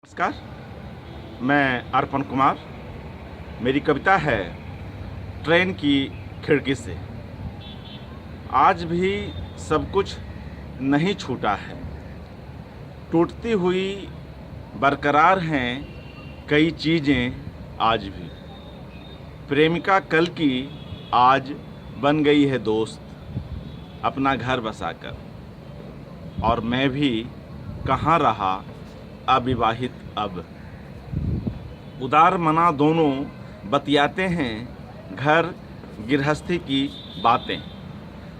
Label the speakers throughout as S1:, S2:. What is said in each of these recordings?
S1: नमस्कार, मैं अर्पण कुमार। मेरी कविता है ट्रेन की खिड़की से। आज भी सब कुछ नहीं छूटा है, टूटती हुई बरकरार हैं कई चीज़ें आज भी। प्रेमिका कल की आज बन गई है दोस्त, अपना घर बसाकर। और मैं भी कहाँ रहा अविवाहित अब। उदार मना दोनों बतियाते हैं घर गृहस्थी की बातें,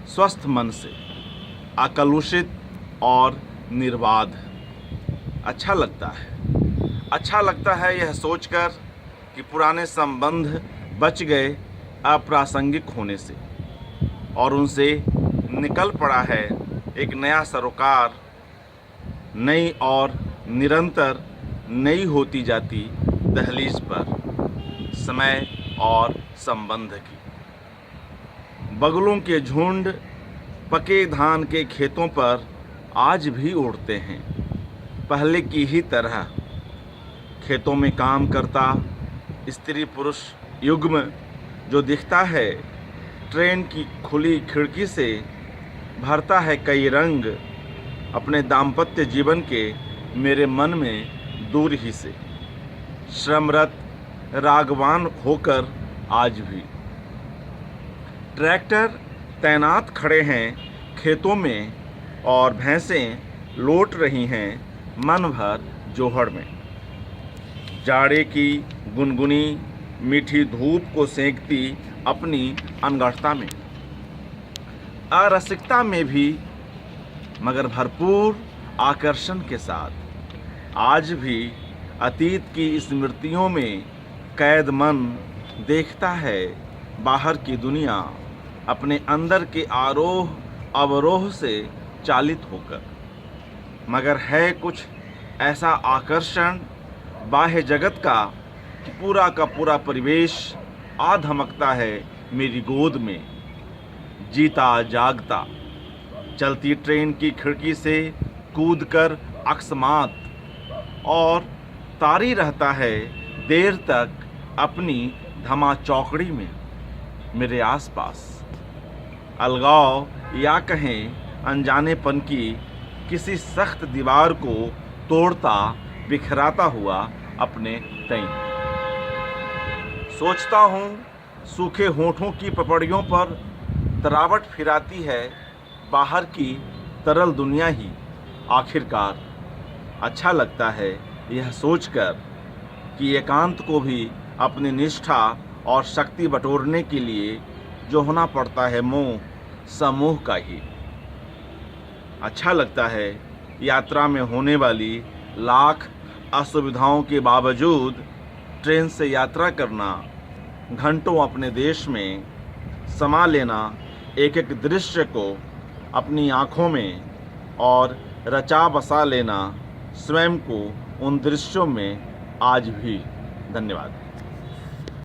S1: स्वस्थ मन से, अकलुषित और निर्बाध। अच्छा लगता है यह सोचकर कि पुराने संबंध बच गए अप्रासंगिक होने से, और उनसे निकल पड़ा है एक नया सरोकार, नई और निरंतर नई होती जाती दहलीज पर समय और संबंध की। बगलों के झुंड पके धान के खेतों पर आज भी उड़ते हैं, पहले की ही तरह। खेतों में काम करता स्त्री पुरुष युग्म जो दिखता है ट्रेन की खुली खिड़की से, भरता है कई रंग अपने दाम्पत्य जीवन के मेरे मन में दूर ही से। श्रमरत रागवान होकर आज भी ट्रैक्टर तैनात खड़े हैं खेतों में, और भैंसें लौट रही हैं मन भर जोहड़ में। जाड़े की गुनगुनी मीठी धूप को सेंकती अपनी अनगढ़ता में, अरसिकता में भी मगर भरपूर आकर्षण के साथ। आज भी अतीत की स्मृतियों में कैद मन देखता है बाहर की दुनिया, अपने अंदर के आरोह अवरोह से चालित होकर। मगर है कुछ ऐसा आकर्षण बाह्य जगत का कि पूरा का पूरा परिवेश आ धमकता है मेरी गोद में, जीता जागता। चलती ट्रेन की खिड़की से कूदकर अकस्मात, और तारी रहता है देर तक अपनी धमा चौकड़ी में मेरे आसपास। अलगाव या कहें अनजानेपन की किसी सख्त दीवार को तोड़ता बिखराता हुआ अपने तईं। सोचता हूँ सूखे होठों की पपड़ियों पर तरावट फिराती है बाहर की तरल दुनिया ही आखिरकार। अच्छा लगता है यह सोचकर कि एकांत को भी अपनी निष्ठा और शक्ति बटोरने के लिए जो होना पड़ता है मोह समूह का ही। अच्छा लगता है यात्रा में होने वाली लाख असुविधाओं के बावजूद ट्रेन से यात्रा करना, घंटों अपने देश में समा लेना, एक एक दृश्य को अपनी आँखों में और रचा बसा लेना, स्वयं को उन दृश्यों में आज भी। धन्यवाद।